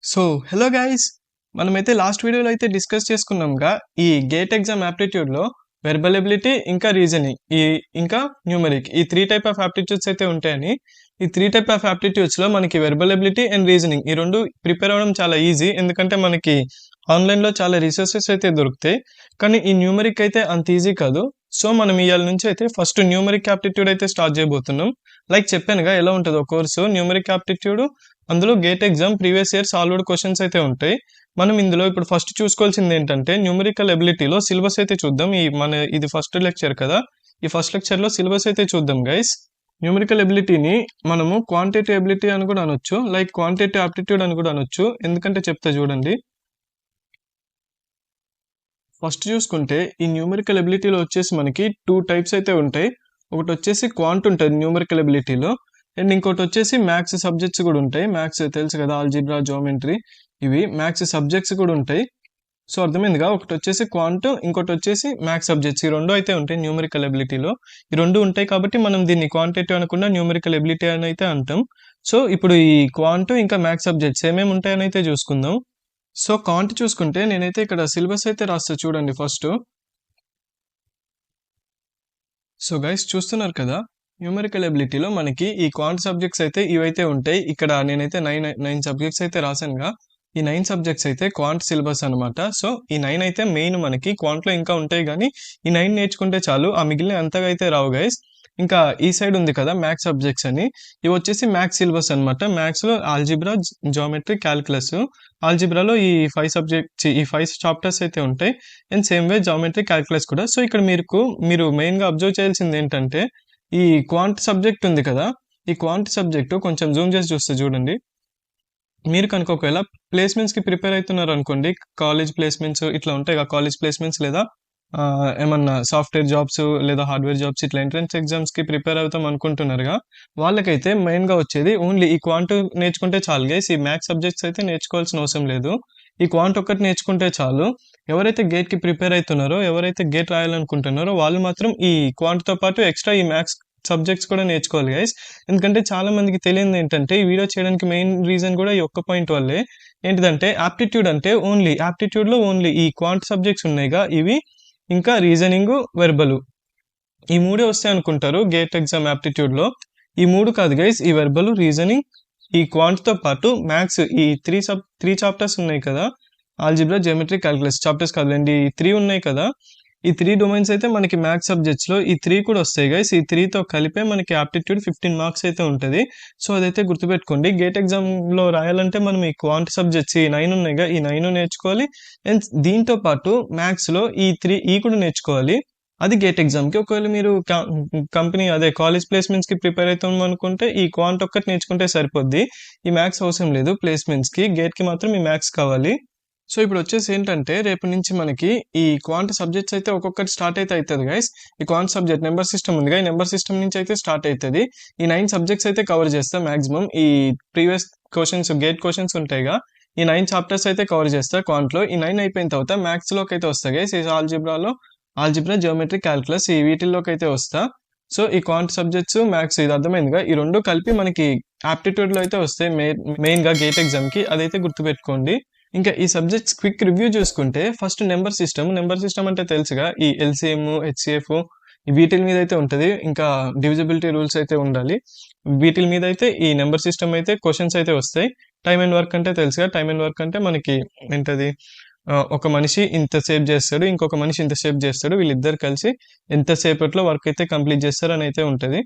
So hello guys, మనమైతే last వీడియోలో అయితే డిస్కస్ చేసుకున్నాంగా ఈ గేట్ ఎగ్జామ్ యాప్టిట్యూడ్లో వెర్బల్ ఎబిలిటీ ఇంకా రీజనింగ్ ఇంకా న్యూమరిక్ ఈ త్రీ టైప్ ఆఫ్ యాప్టిట్యూడ్స్ అయితే ఉంటాయని. ఈ త్రీ టైప్ ఆఫ్ యాప్టిట్యూడ్స్లో మనకి వెర్బల్ ఎబిలిటీ అండ్ రీజనింగ్ ఈ రెండు ప్రిపేర్ అవ్వడం చాలా ఈజీ, ఎందుకంటే మనకి ఆన్లైన్లో చాలా రిసోర్సెస్ అయితే దొరుకుతాయి. కానీ ఈ న్యూమరిక్ అయితే అంత ఈజీ కాదు. సో మనం ఇవాళ నుంచి అయితే ఫస్ట్ న్యూమరిక్ యాప్టిట్యూడ్ అయితే స్టార్ట్ చేయబోతున్నాం. లైక్ చెప్పానుగా ఎలా ఉంటుందో కోర్సు న్యూమరిక్ యాప్టిట్యూడ్, అందులో gate exam previous year solved questions అయితే ఉంటాయి. మనం ఇందులో ఇప్పుడు ఫస్ట్ చూసుకోవాల్సింది ఏంటంటే న్యూమరికల్ ఎబిలిటీలో సిలబస్ అయితే చూద్దాం. ఇది ఫస్ట్ లెక్చర్ కదా, ఈ ఫస్ట్ లెక్చర్లో సిలబస్ అయితే చూద్దాం గైస్. న్యూమరికల్ ఎబిలిటీని మనము క్వాంటిటేటివ్ ఎబిలిటీ అని కూడా అనొచ్చు, లైక్ క్వాంటిటేటివ్ ఆప్టిట్యూడ్ అని కూడా అనొచ్చు. ఎందుకంటే చెప్తే చూడండి. ఫస్ట్ చూసుకుంటే ఈ న్యూమరికల్ ఎబిలిటీలో వచ్చేసి మనకి టూ టైప్స్ అయితే ఉంటాయి. ఒకటి వచ్చేసి క్వాంట్ ఉంటుంది న్యూమరికల్ ఎబిలిటీలో, అండ్ ఇంకోటి వచ్చేసి మ్యాథ్స్ సబ్జెక్ట్స్ కూడా ఉంటాయి. మ్యాథ్స్ తెలుసు కదా, ఆల్జీబ్రా, జామెట్రీ, ఇవి మ్యాథ్స్ సబ్జెక్ట్స్ కూడా ఉంటాయి. సో అర్థమైందిగా, ఒకటి వచ్చేసి క్వాంట్, ఇంకోటి వచ్చేసి మ్యాథ్స్ సబ్జెక్ట్స్, ఈ రెండు అయితే ఉంటాయి న్యూమరికల్ ఎబిలిటీలో. ఈ రెండు ఉంటాయి కాబట్టి మనం దీన్ని క్వాంటిటేటివ్ అనకుండా న్యూమరికల్ ఎబిలిటీ అని అయితే అంటాం. సో ఇప్పుడు ఈ క్వాంట్ ఇంకా మ్యాథ్స్ సబ్జెక్ట్స్ ఏమేమి ఉంటాయని అయితే చూసుకుందాం. సో క్వాంట్ చూసుకుంటే నేనైతే ఇక్కడ సిలబస్ అయితే రాస్తా చూడండి ఫస్ట్. సో గైస్ చూస్తున్నారు కదా, న్యూమరికల్ ఎబిలిటీలో మనకి ఈ క్వాంట్ సబ్జెక్ట్స్ అయితే ఇవైతే ఉంటాయి. ఇక్కడ నేనైతే నైన్ సబ్జెక్ట్స్ అయితే రాశానుగా. ఈ 9 సబ్జెక్ట్స్ అయితే క్వాంట్ సిలబస్ అనమాట. సో ఈ 9 అయితే మెయిన్, మనకి క్వాంట్లో ఇంకా ఉంటాయి కానీ ఈ 9 నేర్చుకుంటే చాలు, ఆ మిగిలిన అంతగా అయితే రావు గైస్. ఇంకా ఈ సైడ్ ఉంది కదా మ్యాథ్స్ సబ్జెక్ట్స్ అని, ఇవి వచ్చేసి మ్యాథ్స్ సిలబస్ అనమాట. మ్యాథ్స్లో ఆల్జిబ్రా, జామెట్రీ, క్యాల్కులస్. ఆల్జిబ్రాలో ఈ 5 చాప్టర్స్ అయితే ఉంటాయి, and same way geometry, calculus కూడా. సో ఇక్కడ మీరు మెయిన్గా అబ్జర్వ్ చేయాల్సింది ఏంటంటే ఈ క్వాంట్ సబ్జెక్ట్ ఉంది కదా, ఈ క్వాంట్ సబ్జెక్టు కొంచెం జూమ్ చేసి చూస్తే చూడండి. మీరు కనుక ఒకవేళ ప్లేస్మెంట్స్కి ప్రిపేర్ అవుతున్నారు అనుకోండి, కాలేజ్ ప్లేస్మెంట్స్ ఇట్లా ఉంటాయి కదా, కాలేజ్ ప్లేస్మెంట్స్ లేదా ఏమన్నా సాఫ్ట్వేర్ జాబ్స్ లేదా హార్డ్వేర్ జాబ్స్ ఇట్లా ఎంట్రన్స్ ఎగ్జామ్స్కి ప్రిపేర్ అవుతాం అనుకుంటున్నారుగా, వాళ్ళకైతే మెయిన్గా వచ్చేది ఓన్లీ ఈ క్వాంట్ నేర్చుకుంటే చాలు గైస్. ఈ మ్యాథ్స్ సబ్జెక్ట్స్ అయితే నేర్చుకోవాల్సిన అవసరం లేదు, ఈ క్వాంట్ ఒక్కటి నేర్చుకుంటే చాలు. ఎవరైతే గేట్కి ప్రిపేర్ అవుతున్నారో, ఎవరైతే గేట్ రాయాలనుకుంటున్నారో వాళ్ళు మాత్రం ఈ క్వాంట్తో పాటు ఎక్స్ట్రా ఈ మ్యాథ్స్ సబ్జెక్ట్స్ కూడా నేర్చుకోవాలి గైస్. ఎందుకంటే చాలా మందికి తెలియదు ఏంటంటే, ఈ వీడియో చేయడానికి మెయిన్ రీజన్ కూడా ఈ ఒక్క పాయింట్ వల్లే. ఏంటిదంటే యాప్టిట్యూడ్ అంటే ఓన్లీ యాప్టిట్యూడ్లో ఓన్లీ ఈ క్వాంట్ సబ్జెక్ట్స్ ఉన్నాయిగా, ఇవి ఇంకా రీజనింగ్, వెర్బలు, ఈ మూడే వస్తాయి అనుకుంటారు గేట్ ఎగ్జామ్ యాప్టిట్యూడ్లో. ఈ మూడు కాదు గైస్, ఈ వెర్బలు, రీజనింగ్, ఈ క్వాంట్తో పాటు మ్యాథ్స్, ఈ త్రీ చాప్టర్స్ ఉన్నాయి కదా, ఆల్జిబ్రా, జియోమెట్రీ, క్యాల్కులస్ చాప్టర్స్ కాదులేండి, ఈ 3 ఉన్నాయి కదా, ఈ 3 డొమైన్స్ అయితే మనకి మ్యాథ్స్ సబ్జెక్ట్స్లో ఈ 3 కూడా వస్తాయి గైస్. ఈ 3తో కలిపే మనకి యాప్టిట్యూడ్ 15 మార్క్స్ అయితే ఉంటుంది. సో అదైతే గుర్తుపెట్టుకోండి. గేట్ ఎగ్జామ్లో రాయాలంటే మనం ఈ క్వాంట్ సబ్జెక్ట్స్ ఈ 9 ఉన్నాయిగా, ఈ 9 నేర్చుకోవాలి, అండ్ దీంతో పాటు మ్యాథ్స్లో ఈ కూడా నేర్చుకోవాలి. అది గేట్ ఎగ్జామ్కి. ఒకవేళ మీరు కంపెనీ అదే కాలేజ్ ప్లేస్మెంట్స్కి ప్రిపేర్ అవుతాం అనుకుంటే ఈ క్వాంట్ ఒక్కటి నేర్చుకుంటే సరిపోద్ది, ఈ మ్యాథ్స్ అవసరం లేదు ప్లేస్మెంట్స్కి. గేట్కి మాత్రం ఈ మ్యాథ్స్ కావాలి. సో ఇప్పుడు వచ్చేసి ఏంటంటే, రేపు నుంచి మనకి ఈ క్వాంట్ సబ్జెక్ట్స్ అయితే ఒక్కొక్కటి స్టార్ట్ అయితే అవుతుంది గైస్. ఈ క్వాంట్ సబ్జెక్ట్ నెంబర్ సిస్టమ్ ఉంది, ఈ నెంబర్ సిస్టమ్ నుంచి అయితే స్టార్ట్ అవుతుంది. ఈ 9 సబ్జెక్ట్స్ అయితే కవర్ చేస్తా మాక్సిమం. ఈ ప్రీవియస్ క్వశ్చన్స్, గేట్ క్వశ్చన్స్ ఉంటాయిగా, ఈ 9 చాప్టర్స్ అయితే కవర్ చేస్తా క్వాంట్లో. ఈ 9 అయిపోయిన తర్వాత మ్యాథ్స్లోకి అయితే వస్తా గైస్. ఈ ఆల్జిబ్రా, జియోమెట్రీ, క్యాల్కులస్, ఈ వీటిల్లోకి అయితే వస్తా. సో ఈ క్వాంట్ సబ్జెక్ట్స్, మ్యాథ్స్, ఇది అర్థమైందిగా, ఈ రెండు కలిపి మనకి యాప్టిట్యూడ్లో అయితే వస్తాయి మెయిన్గా గేట్ ఎగ్జామ్కి, అదైతే గుర్తుపెట్టుకోండి. ఇంకా ఈ సబ్జెక్ట్స్ క్విక్ రివ్యూ చూసుకుంటే, ఫస్ట్ నెంబర్ సిస్టమ్ అంటే తెలుసుగా, ఈ ఎల్సిఎం, హెచ్సిఎఫ్, వీటి మీద అయితే ఉంటుంది. ఇంకా డివిజిబిలిటీ రూల్స్ అయితే ఉండాలి, వీటి మీద అయితే ఈ నెంబర్ సిస్టమ్ అయితే క్వశ్చన్స్ అయితే వస్తాయి. టైమ్ అండ్ వర్క్ అంటే తెలుసుగా, టైమ్ అండ్ వర్క్ అంటే మనకి ఏంటది, ఒక మనిషి ఇంతసేపు చేస్తాడు, ఇంకొక మనిషి ఇంతసేపు చేస్తాడు, వీళ్ళిద్దరు కలిసి ఎంతసేపట్లో వర్క్ అయితే కంప్లీట్ చేస్తారు అని అయితే ఉంటుంది.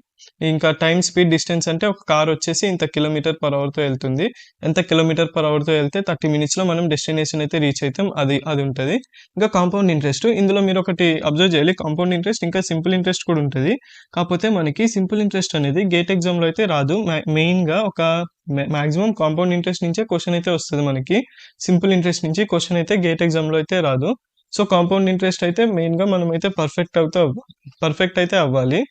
ఇంకా టైం, స్పీడ్, డిస్టెన్స్ అంటే ఒక కార్ వచ్చేసి ఇంత km/hతో వెళ్తుంది, ఎంత km/hతో వెళ్తే 30 minutesలో మనం డెస్టినేషన్ అయితే రీచ్ అవుతాం, అది ఉంటుంది. ఇంకా కాంపౌండ్ ఇంట్రెస్ట్, ఇందులో మీరు ఒకటి అబ్జర్వ్ చేయాలి, కాంపౌండ్ ఇంట్రెస్ట్ ఇంకా సింపుల్ ఇంట్రెస్ట్ కూడా ఉంటుంది. కాకపోతే మనకి సింపుల్ ఇంట్రెస్ట్ అనేది గేట్ ఎగ్జామ్లో అయితే రాదు. మెయిన్గా ఒక మాక్సిమం కాంపౌండ్ ఇంట్రెస్ట్ నుంచే క్వశ్చన్ అయితే వస్తుంది మనకి, సింపుల్ ఇంట్రెస్ట్ నుంచి క్వశ్చన్ అయితే గేట్ ఎగ్జామ్లో అయితే రాదు. సో కాంపౌండ్ ఇంట్రెస్ట్ అయితే మెయిన్గా మనం అయితే పర్ఫెక్ట్ అయితే అవ్వాలి.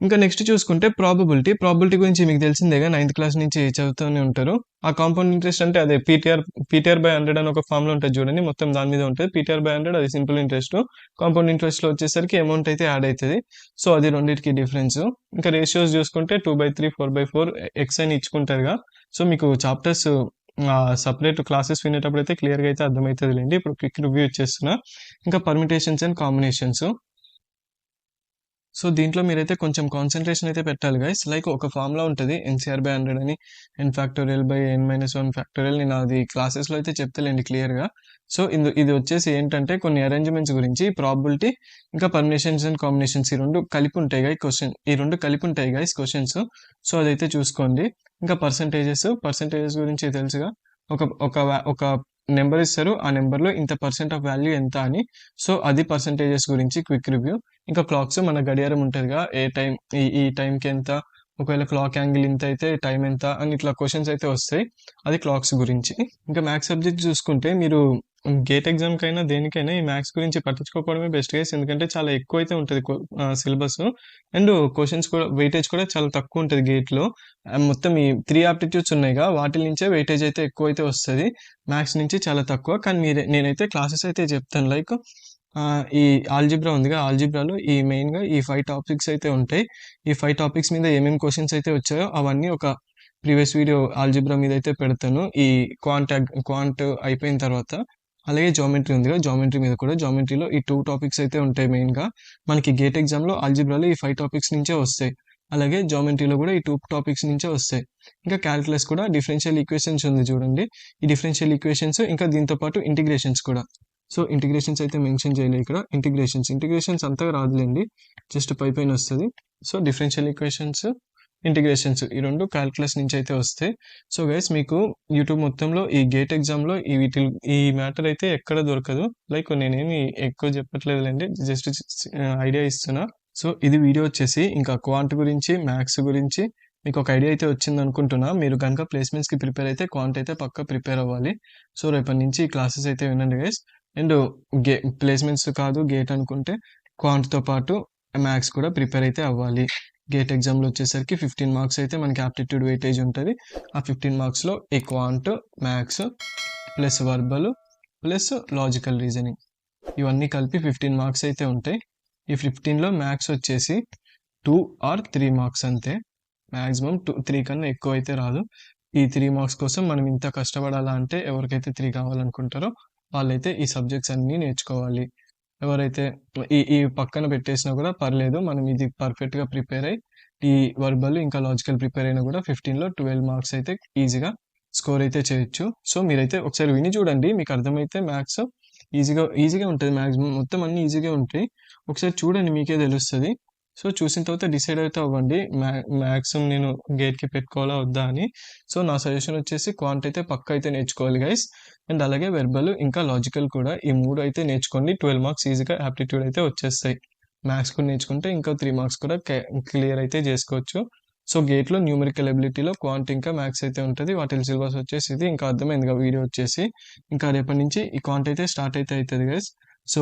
ఇంకా నెక్స్ట్ చూసుకుంటే ప్రాబబిలిటీ గురించి మీకు తెలిసిందేగా, 9th క్లాస్ నుంచి చదువుతూనే ఉంటారు. ఆ కాంపౌండ్ ఇంట్రెస్ట్ అంటే అదే పీటీఆర్/100 అని ఒక ఫార్ములా ఉంటుంది చూడండి, మొత్తం దాని మీద ఉంటుంది. పీటీఆర్/100 అది సింపుల్ ఇంట్రెస్ట్, కాంపౌండ్ ఇంట్రెస్ట్లో వచ్చేసరికి అమౌంట్ అయితే యాడ్ అవుతుంది. సో అది రెండింటికి డిఫరెన్స్. ఇంకా రేషియోస్ చూసుకుంటే 2/3, 4/4 ఎక్స్ అని ఇచ్చుకుంటారుగా. సో మీకు చాప్టర్స్ సెపరేట్ క్లాసెస్ వినేటప్పుడు అయితే క్లియర్గా అయితే అర్థమవుతుందిలేండి. ఇప్పుడు క్విక్ రివ్యూ ఇచ్చేస్తున్నా. ఇంకా పర్మిటేషన్స్ అండ్ కాంబినేషన్స్. సో దీంట్లో మీరైతే కొంచెం కాన్సంట్రేషన్ అయితే పెట్టాలి గైస్. లైక్ ఒక ఫార్ములా ఉంటుంది NCR/100 అని, n⁻n-1 నేను అది క్లాసెస్లో అయితే చెప్తలేండి క్లియర్గా. సో ఇది వచ్చేసి ఏంటంటే కొన్ని అరేంజ్మెంట్స్ గురించి ప్రాబిలిటీ ఇంకా పర్మినేషన్స్ అండ్ కాంబినేషన్స్ ఈ రెండు కలిపి ఉంటాయి గైస్ క్వశ్చన్స్. సో అదైతే చూసుకోండి. ఇంకా పర్సంటేజెస్ గురించి తెలుసుగా. ఒక నెంబర్ ఇస్తారు, ఆ నెంబర్లో ఇంత పర్సెంట్ ఆఫ్ వాల్యూ ఎంత అని. సో అది పర్సంటేజెస్ గురించి క్విక్ రివ్యూ. ఇంకా క్లాక్స్, మన గడియారం ఉంటుందిగా, ఏ టైం ఈ టైంకి ఎంత, ఒకవేళ క్లాక్ యాంగిల్ ఇంత అయితే టైం ఎంత అని ఇట్లా క్వశ్చన్స్ అయితే వస్తాయి. అది క్లాక్స్ గురించి. ఇంకా మ్యాథ్స్ సబ్జెక్ట్ చూసుకుంటే మీరు గేట్ ఎగ్జామ్కైనా దేనికైనా ఈ మ్యాథ్స్ గురించి పట్టించుకోవడమే బెస్ట్ గైస్. ఎందుకంటే చాలా ఎక్కువ అయితే ఉంటుంది సిలబస్. అండ్ క్వశ్చన్స్ కూడా వెయిటేజ్ కూడా చాలా తక్కువ ఉంటుంది గేట్లో. మొత్తం ఈ 3 ఆప్టిట్యూడ్స్ ఉన్నాయిగా, వాటి నుంచే వెయిటేజ్ అయితే ఎక్కువ అయితే వస్తుంది. మ్యాథ్స్ నుంచి చాలా తక్కువ. కానీ నేనైతే క్లాసెస్ అయితే చెప్తాను. లైక్ ఈ ఆల్జిబ్రా ఉందిగా, ఆల్జిబ్రాలో మెయిన్గా ఈ 5 టాపిక్స్ అయితే ఉంటాయి. ఈ 5 టాపిక్స్ మీద ఏమేమి క్వశ్చన్స్ అయితే వచ్చాయో అవన్నీ ఒక ప్రీవియస్ వీడియో ఆల్జిబ్రా మీద అయితే పెడతాను, ఈ క్వాంట్ అయిపోయిన తర్వాత. అలాగే జామెట్రీ ఉందిగా, జామెట్రీ మీద కూడా, జామెట్రీలో ఈ 2 టాపిక్స్ అయితే ఉంటాయి మెయిన్గా. మనకి గేట్ ఎగ్జామ్లో ఆల్జిబ్రాలో ఈ 5 టాపిక్స్ నుంచే వస్తాయి. అలాగే జామెట్రీలో కూడా ఈ 2 టాపిక్స్ నుంచే వస్తాయి. ఇంకా క్యాల్కులస్ కూడా డిఫరెన్షియల్ ఈక్వేషన్స్ ఉంది చూడండి. ఈ డిఫరెన్షియల్ ఈక్వేషన్స్ ఇంకా దీంతో పాటు ఇంటిగ్రేషన్స్ కూడా. సో ఇంటిగ్రేషన్స్ అయితే మెన్షన్ చేయలేదు ఇక్కడ. ఇంటిగ్రేషన్స్ అంతగా రాదులేండి, జస్ట్ పైన వస్తుంది. సో డిఫరెన్షియల్ ఈక్వేషన్స్, ఇంటిగ్రేషన్స్ ఈ రెండు క్యాల్కులస్ నుంచి అయితే వస్తాయి. సో గైస్ మీకు యూట్యూబ్ మొత్తంలో ఈ గేట్ ఎగ్జామ్లో ఈ మ్యాటర్ అయితే ఎక్కడ దొరకదు. లైక్ నేనేమి ఎక్కువ చెప్పట్లేదులేండి, జస్ట్ ఐడియా ఇస్తున్నా. సో ఇది వీడియో వచ్చేసి ఇంకా క్వాంట్ గురించి, మ్యాథ్స్ గురించి మీకు ఒక ఐడియా అయితే వచ్చింది అనుకుంటున్నా. మీరు కనుక ప్లేస్మెంట్స్కి ప్రిపేర్ అయితే క్వాంట్ అయితే పక్కా ప్రిపేర్ అవ్వాలి. సో రేపటి నుంచి ఈ క్లాసెస్ అయితే వినండి గైస్. అండ్ ప్లేస్మెంట్స్ కాదు గేట్ అనుకుంటే క్వాంట్తో పాటు మ్యాథ్స్ కూడా ప్రిపేర్ అయితే అవ్వాలి. గేట్ ఎగ్జామ్లో వచ్చేసరికి 15 మార్క్స్ అయితే మనకి యాప్టిట్యూడ్ వెయిటేజ్ ఉంటుంది. ఆ 15 మార్క్స్లో ఈ quant, maths plus verbal plus logical reasoning ఇవన్నీ కలిపి 15 మార్క్స్ అయితే ఉంటాయి. ఈ 15లో మ్యాథ్స్ వచ్చేసి 2 or 3 మార్క్స్ అంతే. మ్యాక్సిమం 3 కన్నా ఎక్కువ అయితే రాదు. ఈ 3 మార్క్స్ కోసం మనం ఇంత కష్టపడాలా అంటే ఎవరికైతే 3 కావాలనుకుంటారో వాళ్ళైతే ఈ సబ్జెక్ట్స్ అన్నీ నేర్చుకోవాలి. ఎవరైతే ఈ పక్కన పెట్టేసినా కూడా పర్లేదు, మనం ఇది పర్ఫెక్ట్గా ప్రిపేర్ అయ్యి ఈ వర్బల్ ఇంకా లాజికల్ ప్రిపేర్ అయినా కూడా 15లో 12 మార్క్స్ అయితే ఈజీగా స్కోర్ అయితే చేయొచ్చు. సో మీరైతే ఒకసారి విని చూడండి, మీకు అర్థమైతే మ్యాథ్స్ ఈజీగా ఉంటుంది. మ్యాక్సిమం మొత్తం అన్నీ ఈజీగా ఉంటాయి. ఒకసారి చూడండి, మీకే తెలుస్తుంది. సో చూసిన తర్వాత డిసైడ్ అయితే అవ్వండి మ్యాక్సిమం నేను గేట్కి పెట్టుకోవాలా వద్దా అని. సో నా సజెషన్ వచ్చేసి క్వాంట్ అయితే పక్క అయితే నేర్చుకోవాలి గైస్. అండ్ అలాగే వెర్బల్ ఇంకా లాజికల్ కూడా, ఈ 3 అయితే నేర్చుకోండి. 12 మార్క్స్ ఈజీగా యాప్టిట్యూడ్ అయితే వచ్చేస్తాయి. మ్యాథ్స్ కూడా నేర్చుకుంటే ఇంకా 3 మార్క్స్ కూడా క్లియర్ అయితే చేసుకోవచ్చు. సో గేట్లో న్యూమరికల్ ఎబిలిటీలో క్వాంట్ ఇంకా మ్యాథ్స్ అయితే ఉంటుంది. వాటి సిలబస్ వచ్చేసి ఇది. ఇంకా అర్థమైందిగా వీడియో వచ్చేసి. ఇంకా రేపటి నుంచి ఈ క్వాంట్ అయితే స్టార్ట్ అయితే అవుతుంది గైస్. సో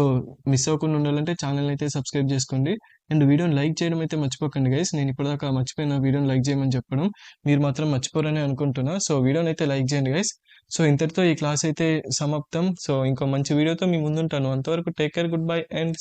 మిస్ అవ్వకుండా ఉండాలంటే ఛానల్ అయితే సబ్స్క్రైబ్ చేసుకోండి. అండ్ వీడియోని లైక్ చేయడం అయితే మర్చిపోకండి గైస్. నేను ఇప్పటిదాకా మర్చిపోయిన వీడియోని లైక్ చేయమని చెప్పడం, మీరు మాత్రం మర్చిపోరని అనుకుంటున్నా. సో వీడియోని అయితే లైక్ చేయండి గైస్. సో ఇంతటితో ఈ క్లాస్ అయితే సమాప్తం. సో ఇంకో మంచి వీడియోతో మీ ముందుంటాను. అంతవరకు take care, good bye and